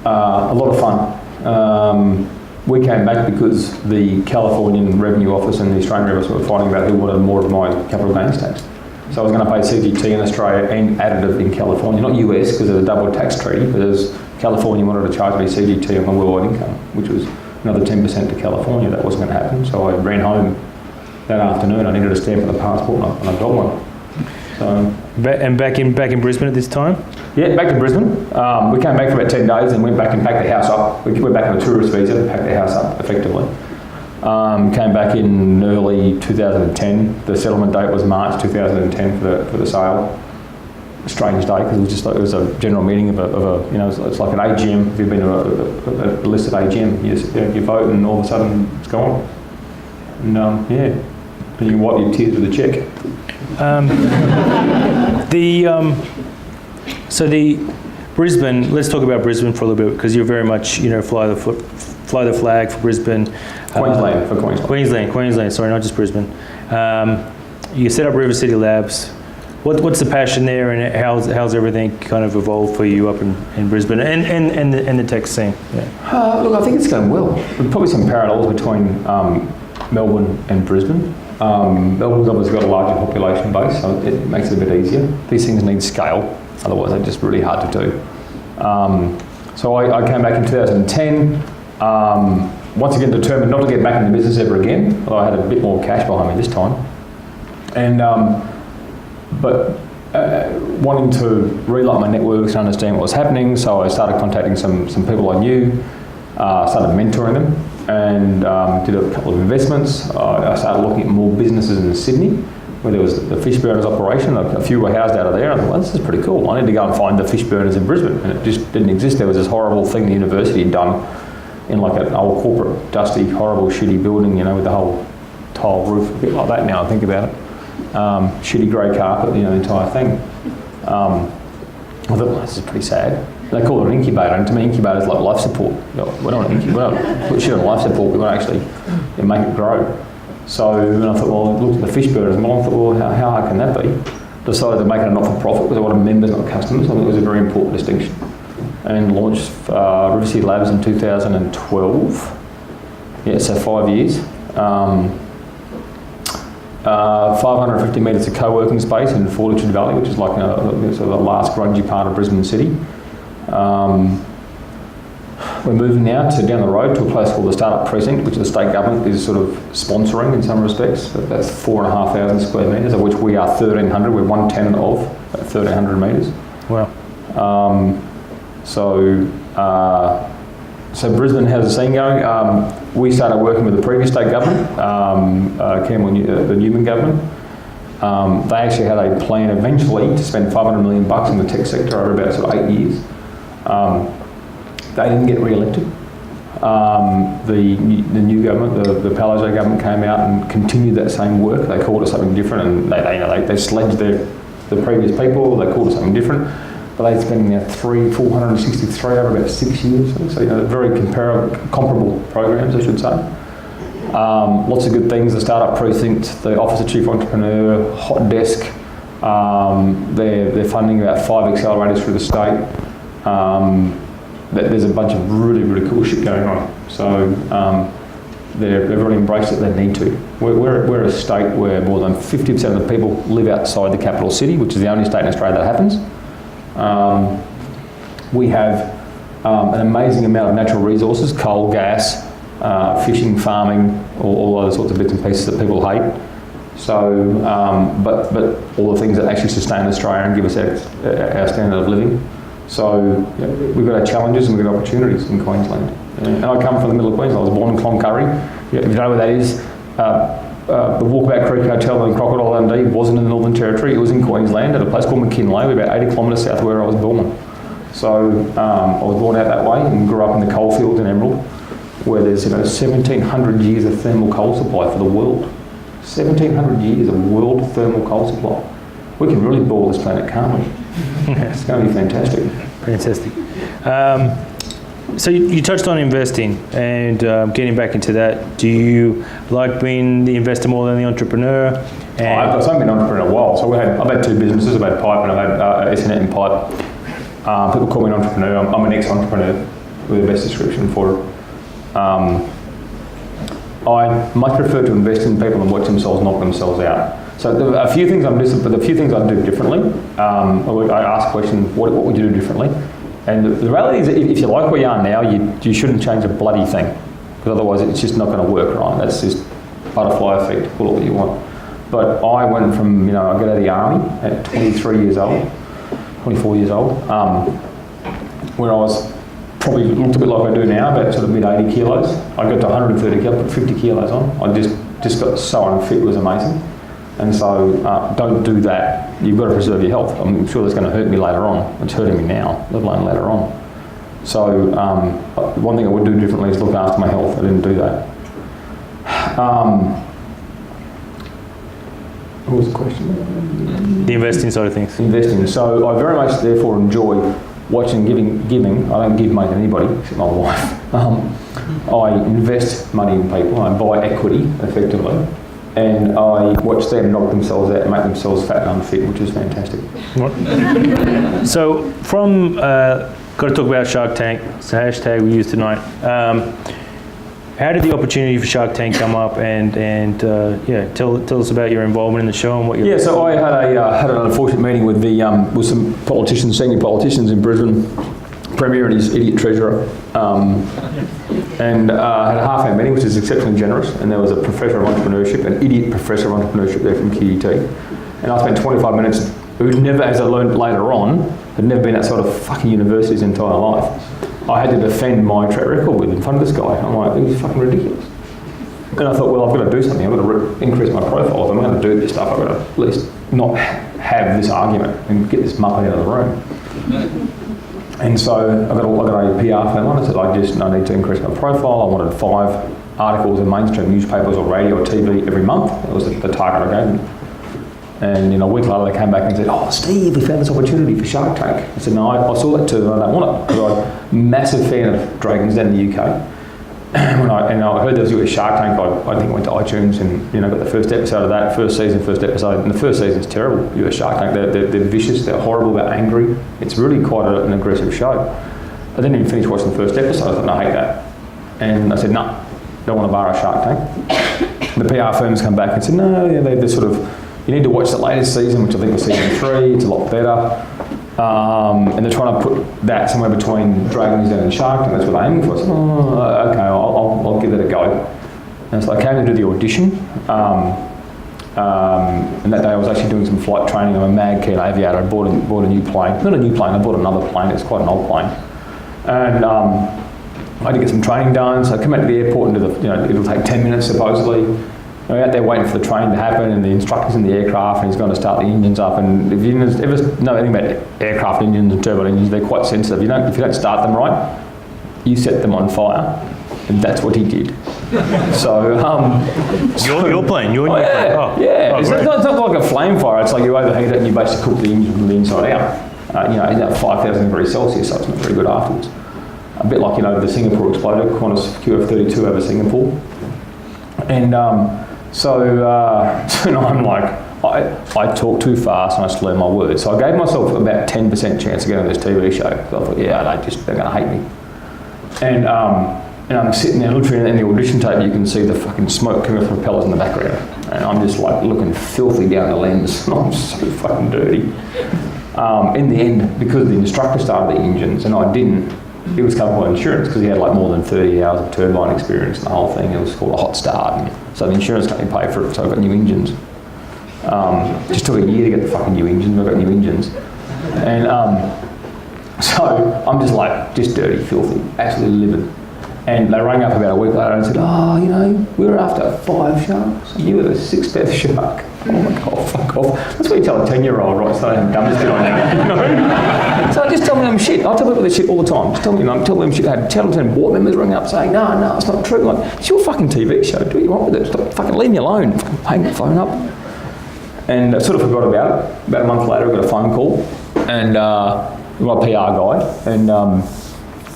A lot of fun. We came back because the Californian Revenue Office and the Australian Revenue Office were fighting about who wanted more of my capital gains tax. So I was going to pay CGT in Australia and additive in California, not US because of the double tax treaty, but as California wanted to charge me CGT on my worldwide income, which was another 10% to California. That wasn't going to happen. So I ran home that afternoon. I needed a stamp for the passport and I got one. So, and back in Brisbane at this time? Yeah, back to Brisbane. We came back for about 10 days and went back and packed the house up. We went back on a tourist visa and packed the house up effectively. Came back in early 2010. The settlement date was March 2010 for the sale. A strange day because it was just like, it was a general meeting of a it's like an AGM. If you've been to a listed AGM, you vote and all of a sudden it's gone. And and you wipe your tears with a check. So the Brisbane. Let's talk about Brisbane for a little bit because you're very much fly the flag for Brisbane. Queensland for Queensland. Queensland. Sorry, not just Brisbane. You set up River City Labs. What's the passion there, and how's everything kind of evolved for you up in Brisbane and the tech scene? Yeah. Look, I think it's going well. There's probably some parallels between Melbourne and Brisbane. Melbourne's obviously got a larger population base, so it makes it a bit easier. These things need scale, otherwise they're just really hard to do. So I came back in 2010, once again determined not to get back into business ever again, although I had a bit more cash behind me this time. And but wanting to relight my networks and understand what was happening, so I started contacting some people I knew, started mentoring them, and did a couple of investments. I started looking at more businesses in Sydney, where there was the fish burners operation. A few were housed out of there. I thought, well, this is pretty cool. I need to go and find the fish burners in Brisbane, and it just didn't exist. There was this horrible thing the university had done in like an old corporate, dusty, horrible, shitty building, with the whole tile roof, a bit like that now I think about it. Shitty grey carpet, the entire thing. I thought, well, this is pretty sad. They call it an incubator, and to me, incubator is like life support. We don't put shit on life support. We want to actually make it grow. So when I thought, well, I looked at the fish burners model, I thought, well, how hard can that be? Decided to make it a not-for-profit because I wanted members, not customers. I think it was a very important distinction. And launched River City Labs in 2012. Yeah, so 5 years. 550 metres of co-working space in Fortitude Valley, which is like sort of the last grungy part of Brisbane City. We're moving now to down the road to a place called the Startup Precinct, which the state government is sort of sponsoring in some respects. That's 4,500 square metres, of which we are 1,300. We're 1/10 of 1,300 metres. Wow. So Brisbane has a scene going. We started working with the previous state government, the Newman government. They actually had a plan eventually to spend $500 million in the tech sector over about sort of 8 years. They didn't get re-elected. The new government, the Palliser government, came out and continued that same work. They called it something different, and they sledged the previous people. They called it something different. But they spent now 463 over about 6 years. So very comparable programs, I should say. Lots of good things. The Startup Precinct, the Office of Chief Entrepreneur, Hot Desk. They're funding about 5 accelerators through the state. There's a bunch of really, really cool shit going on. So they've really embraced it. They need to. We're a state where more than 50% of the people live outside the capital city, which is the only state in Australia that happens. We have an amazing amount of natural resources: coal, gas, fishing, farming, all those sorts of bits and pieces that people hate. So, but all the things that actually sustain Australia and give us our standard of living. So we've got our challenges and we've got opportunities in Queensland. And I come from the middle of Queensland. I was born in Cloncurry. If you know where that is, the Walkabout Creek Hotel in Crocodile Dundee wasn't in the Northern Territory. It was in Queensland at a place called McKinlay, about 80 kilometres south of where I was born. So I was born out that way and grew up in the coalfields in Emerald, where there's 1,700 years of thermal coal supply for the world. 1,700 years of world thermal coal supply. We can really bore this planet, can't we? It's going to be fantastic. Fantastic. So you touched on investing and getting back into that. Do you like being the investor more than the entrepreneur? I've been an entrepreneur a while. So I've had 2 businesses. I've had pipe and I've had SNet and pipe. People call me an entrepreneur. I'm an ex-entrepreneur with the best description for it. I much prefer to invest in people and watch themselves knock themselves out. So there are a few things I do differently. I ask questions, what would you do differently? And the reality is, if you like where you are now, you shouldn't change a bloody thing, because otherwise it's just not going to work right. That's just butterfly effect, call it what you want. But I went from, I got out of the army at 24 years old, where I was probably looked a bit like I do now, about sort of mid-80 kilos. I got to 130 kilos, put 50 kilos on. I just got so unfit, it was amazing. And so don't do that. You've got to preserve your health. I'm sure that's going to hurt me later on. It's hurting me now, let alone later on. So one thing I would do differently is look after my health. I didn't do that. What was the question? The investing side of things. Investing. So I very much therefore enjoy watching giving. I don't give money to anybody except my wife. I invest money in people. I buy equity effectively. And I watch them knock themselves out and make themselves fat and unfit, which is fantastic. So from, got to talk about Shark Tank, it's the hashtag we use tonight. How did the opportunity for Shark Tank come up, and tell us about your involvement in the show and what you're... Yeah, so I had an unfortunate meeting with with some politicians, senior politicians in Brisbane, Premier and his idiot treasurer, and had a half-hour meeting, which is exceptionally generous, and there was a professor of entrepreneurship, an idiot professor of entrepreneurship there from QUT, and I spent 25 minutes, who never, as I learned later on, had never been outside of fucking university his entire life. I had to defend my track record with in front of this guy. I'm like, this is fucking ridiculous. And I thought, well, I've got to do something. I've got to increase my profile. If I'm going to do this stuff, I've got to at least not have this argument and get this muppet out of the room. And so I got a PR firm on it. I need to increase my profile. I wanted 5 articles in mainstream newspapers or radio or TV every month. That was the target I gave them. And a week later they came back and said, "Oh, Steve, we found this opportunity for Shark Tank." I said, "No, I saw that too, and I don't want it because I'm a massive fan of Dragons down in the UK." And I heard there was a Shark Tank. I think I went to iTunes and got the first episode of that, first episode. And the first season is terrible. US Shark Tank. They're vicious. They're horrible. They're angry. It's really quite an aggressive show. I didn't even finish watching the first episode. I thought, "No, I hate that." And I said, "No, don't want to borrow Shark Tank." The PR firms come back and said, "No, they're sort of, you need to watch the latest season, which I think was season 3. It's a lot better." And they're trying to put that somewhere between Dragons and Shark Tank. That's what they're aiming for. I said, "Oh, okay, I'll give that a go." And so I came to do the audition. And that day I was actually doing some flight training. I'm a mad keen aviator. I bought a new plane. Not a new plane, I bought another plane. It's quite an old plane. And I had to get some training done. So I come out to the airport and it'll take 10 minutes supposedly. I'm out there waiting for the training to happen, and the instructor's in the aircraft and he's going to start the engines up. And if you ever know anything about aircraft engines and turbo engines, they're quite sensitive. If you don't start them right, you set them on fire. And that's what he did. So, your plane, your plane. Oh, it's not like a flame fire. It's like you overheat it and you basically cook the engine from the inside out. It's at 5,000 degrees Celsius, so it's not very good afterwards. A bit like the Singapore exploded, Qantas QF32 over Singapore. And so I'm like, I talk too fast and I slur my words. So I gave myself about 10% chance to get on this TV show. So I thought, they're going to hate me. And I'm sitting there, literally in the audition tape, you can see the fucking smoke coming from propellers in the background. And I'm just like looking filthy down the lens. I'm so fucking dirty. In the end, because the instructor started the engines and I didn't, he was covered by insurance because he had more than 30 hours of turbine experience and the whole thing. It was called a hot start. And so the insurance company paid for it, so I got new engines. Just took a year to get the fucking new engines. I got new engines. And so I'm just dirty, filthy, absolutely livid. And they rang up about a week later and said, we were after 5 sharks. You were the 6th death shark. Oh my God, fuck off. That's what you tell a 10-year-old, right? So they haven't done this bit on you. So just tell them shit. I tell people this shit all the time. Just tell them shit. I had 10 board members ring up saying, no, it's not true. Like, it's your fucking TV show. Do what you want with it. Stop, fucking leave me alone. Fucking hang the phone up. And I sort of forgot about it. About a month later, I got a phone call. And my PR guy. And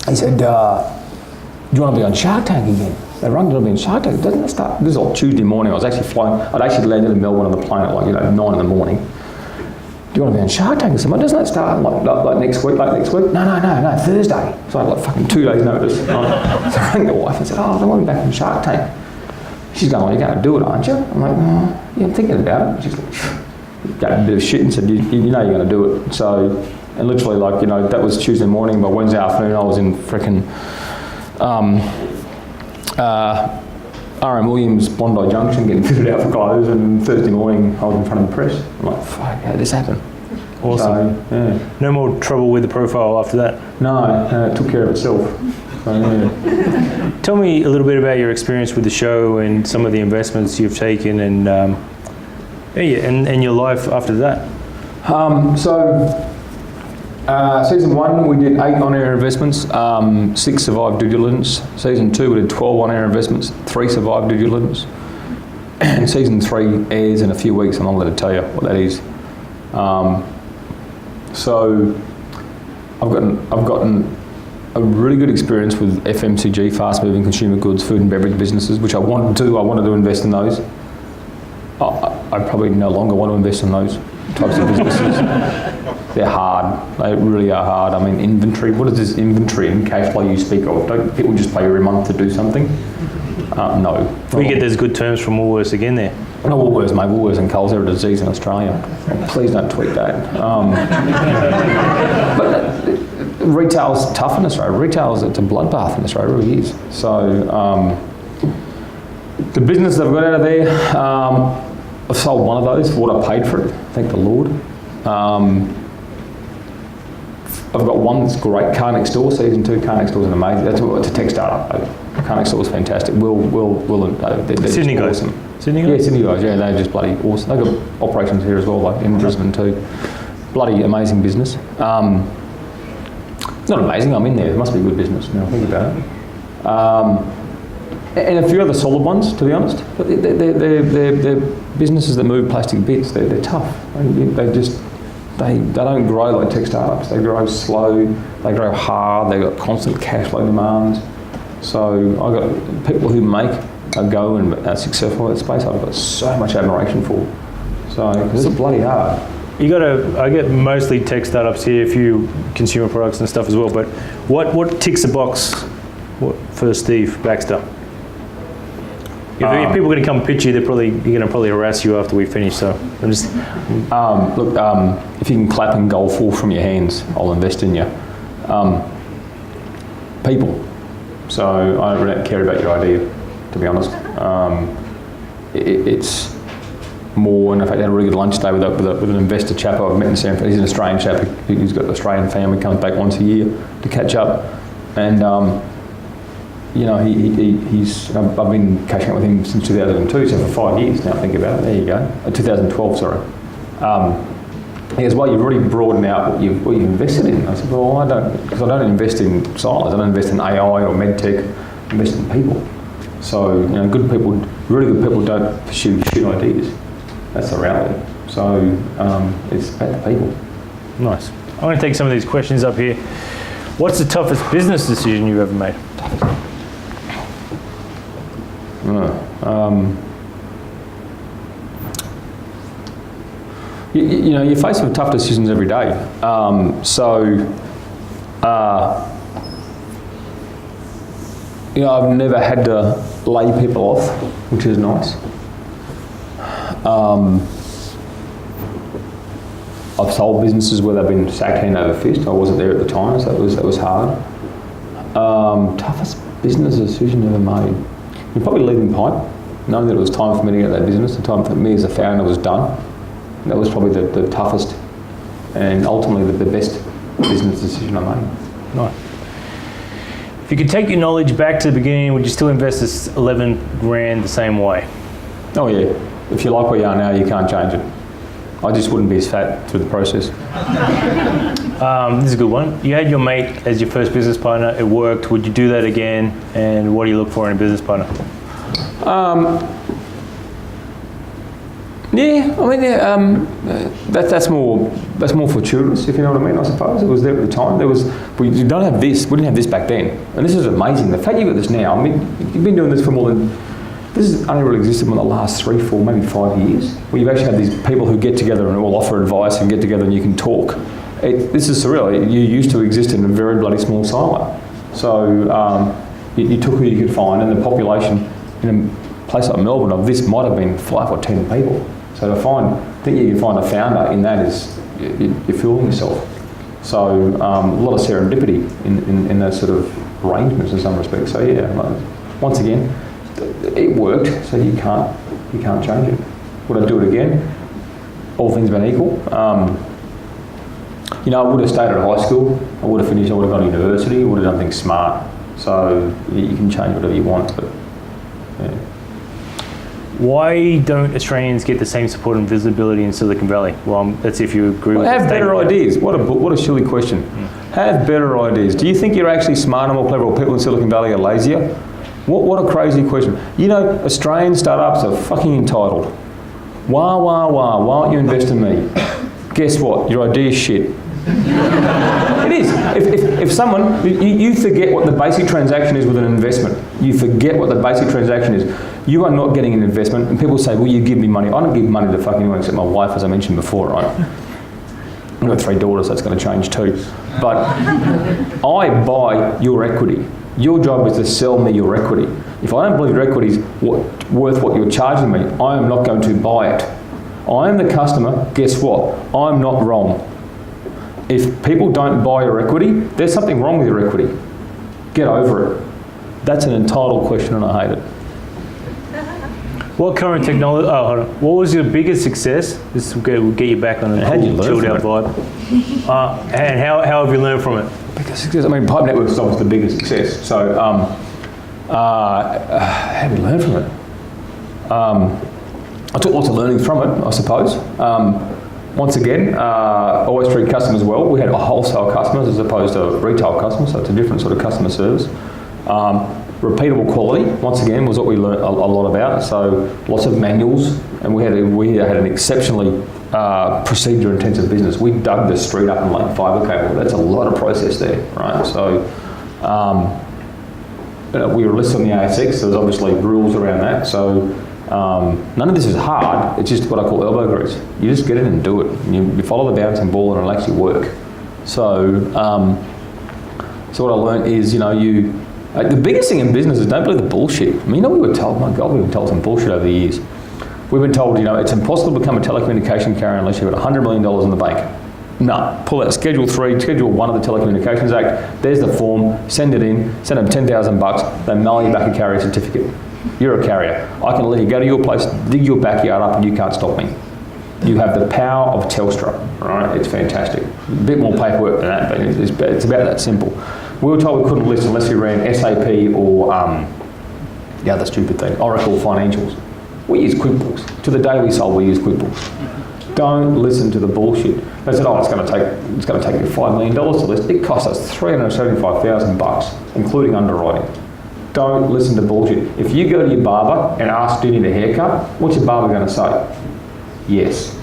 he said, do you want to be on Shark Tank again? They rang to be on Shark Tank. Doesn't it start? This is on Tuesday morning. I was actually flying. I'd actually landed in Melbourne on the plane at 9 in the morning. Do you want to be on Shark Tank? I said, doesn't that start like next week? No, Thursday. So I had fucking 2 days notice. So I rang the wife and said, I want to be back on Shark Tank. She's going, you're going to do it, aren't you? I'm like, yeah, I'm thinking about it. She's like, got a bit of shit and said, you know you're going to do it. So, and literally that was Tuesday morning. By Wednesday afternoon, I was in frickin' R.M. Williams, Bondi Junction, getting fitted out for clothes, and Thursday morning I was in front of the press. I'm like, fuck, how did this happen? Awesome. So, yeah. No more trouble with the profile after that? No, it took care of itself. So, yeah. Tell me a little bit about your experience with the show and some of the investments you've taken and your life after that. Season 1 we did 8 on-air investments, 6 survived due diligence. Season 2 we did 12 on-air investments, 3 survived due diligence. And Season 3 airs in a few weeks. I'm not allowed to tell you what that is. So I've gotten a really good experience with FMCG, fast-moving consumer goods, food and beverage businesses, which I wanted to invest in those. I probably no longer want to invest in those types of businesses. They're hard. They really are hard. I mean, inventory. What is this inventory and cash flow you speak of? Don't people just pay every month to do something? No. We get those good terms from Woolworths again there. No, Woolworths, mate. Woolworths and Coles are a disease in Australia. Please don't tweet that. But retail's tough in Australia. It's a bloodbath in Australia. It really is. So the business that I've got out of there, I've sold one of those for what I paid for it. Thank the Lord. I've got one that's great, Car Next Door. Season 2, Car Next Door is amazing. It's a tech startup. Car Next Door is fantastic. They're Sydney guys. Awesome. Sydney guys? Yeah, Sydney guys. Yeah, they're just bloody awesome. They've got operations here as well, like in Brisbane too. Bloody amazing business. Not amazing. I'm in there. It must be a good business now. Think about it. And a few other solid ones, to be honest. But they're businesses that move plastic bits. They're tough. They don't grow like tech startups. They grow slow. They grow hard. They've got constant cash flow demands. So I've got people who make a go and are successful in that space. I've got so much admiration for. So it's bloody hard. I get mostly tech startups here, a few consumer products and stuff as well. But what ticks the box for Steve Baxter? If people are going to come pitch you, you're going to probably harass you after we finish. So I'm just if you can clap and goal from your hands, I'll invest in you. People. So I don't really care about your idea, to be honest. It's more, and in fact, I had a really good lunch day with an investor chap I've met in San Francisco. He's an Australian chap who's got an Australian family, comes back once a year to catch up, and I've been catching up with him since 2002, so for 5 years now. Think about it. There you go. 2012, sorry. He goes, well, you've already broadened out what you've invested in. I said, well, I don't, because I don't invest in silos. I don't invest in AI or medtech. I invest in people. So, good people, really good people don't pursue shit ideas. That's the reality. So it's about the people. Nice. I'm going to take some of these questions up here. What's the toughest business decision you've ever made? You're faced with tough decisions every day. I've never had to lay people off, which is nice. I've sold businesses where they've been sacked hand over fist. I wasn't there at the time, so that was hard. Toughest business decision ever made. You're probably leaving Pipe, knowing that it was time for me to get that business. The time for me as a founder was done. That was probably the toughest and ultimately the best business decision I made. Nice. If you could take your knowledge back to the beginning, would you still invest this 11 grand the same way? Oh yeah. If you like where you are now, you can't change it. I just wouldn't be as fat through the process. This is a good one. You had your mate as your first business partner. It worked. Would you do that again? And what do you look for in a business partner? That's more fortuitous, if you know what I mean. I suppose it was there at the time. We don't have this. We didn't have this back then, and this is amazing. The fact you've got this now. I mean, you've been doing this for more than. This has only really existed in the last 3, 4, maybe 5 years, where you've actually had these people who get together and all offer advice and get together and you can talk. This is surreal. You used to exist in a very bloody small silo. So you took who you could find, and the population in a place like Melbourne of this might have been 5 or 10 people. So I think you can find a founder in that is you're fooling yourself. So a lot of serendipity in those sort of arrangements in some respects. So yeah, once again, it worked, so you can't change it. Would I do it again? All things being equal. I would have stayed at high school. I would have finished. I would have gone to university. I would have done things smart. So you can change whatever you want. But yeah. Why don't Australians get the same support and visibility in Silicon Valley? Well, that's if you agree with. Have better ideas. What a silly question. Have better ideas. Do you think you're actually smarter, more clever, or people in Silicon Valley are lazier? What a crazy question. Australian startups are fucking entitled. Why won't you invest in me? Guess what? Your idea is shit. It is. If someone, you forget what the basic transaction is with an investment. You forget what the basic transaction is. You are not getting an investment, and people say, well, you give me money. I don't give money to fucking anyone except my wife, as I mentioned before, right? I've got 3 daughters, that's going to change too. But I buy your equity. Your job is to sell me your equity. If I don't believe your equity is worth what you're charging me, I am not going to buy it. I am the customer. Guess what? I'm not wrong. If people don't buy your equity, there's something wrong with your equity. Get over it. That's an entitled question and I hate it. What current technology? Oh, hold on. What was your biggest success? This will get you back on a cool, chilled out vibe. And how have you learned from it? Biggest success. I mean, Pipe Network is obviously the biggest success. So, how did we learn from it? I took lots of learnings from it, I suppose. Once again, always treat customers well. We had wholesale customers as opposed to retail customers, so it's a different sort of customer service. Repeatable quality, once again, was what we learned a lot about. So lots of manuals, and we had an exceptionally procedure-intensive business. We dug the street up and laid fibre cable. That's a lot of process there, right? So we were listed on the ASX. There's obviously rules around that. So none of this is hard. It's just what I call elbow grease. You just get in and do it. You follow the bouncing ball, and it'll actually work. So what I learned is, the biggest thing in business is don't believe the bullshit. I mean, we were told, my God, we've been told some bullshit over the years. We've been told, it's impossible to become a telecommunication carrier unless you've got $100 million in the bank. No, pull out Schedule 3, Schedule 1 of the Telecommunications Act. There's the form, send it in, send them $10,000, they mail you back a carrier certificate. You're a carrier. I can let you go to your place, dig your backyard up, and you can't stop me. You have the power of Telstra, right? It's fantastic. A bit more paperwork than that, but it's about that simple. We were told we couldn't list unless we ran SAP or the other stupid thing, Oracle Financials. We use QuickBooks. To the day we sold, we use QuickBooks. Don't listen to the bullshit. They said, it's going to take you $5 million to list. It cost us $375,000, including underwriting. Don't listen to bullshit. If you go to your barber and ask, do you need a haircut? What's your barber going to say? Yes.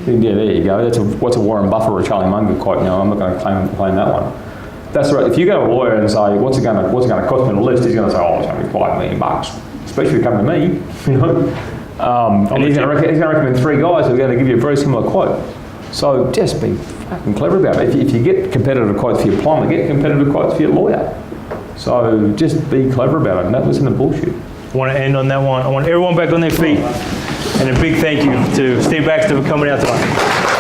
Yeah, there you go. What's a Warren Buffett or a Charlie Munger quote? I'm not going to claim that one. That's right. If you go to a lawyer and say, what's it going to cost me to list? He's going to say, it's going to be $5 million. Especially if you come to me, and he's going to recommend 3 guys who are going to give you a very similar quote. So just be fucking clever about it. If you get competitive quotes for your plumber, get competitive quotes for your lawyer. So just be clever about it and don't listen to bullshit. I want to end on that one. I want everyone back on their feet. And a big thank you to Steve Baxter for coming out tonight.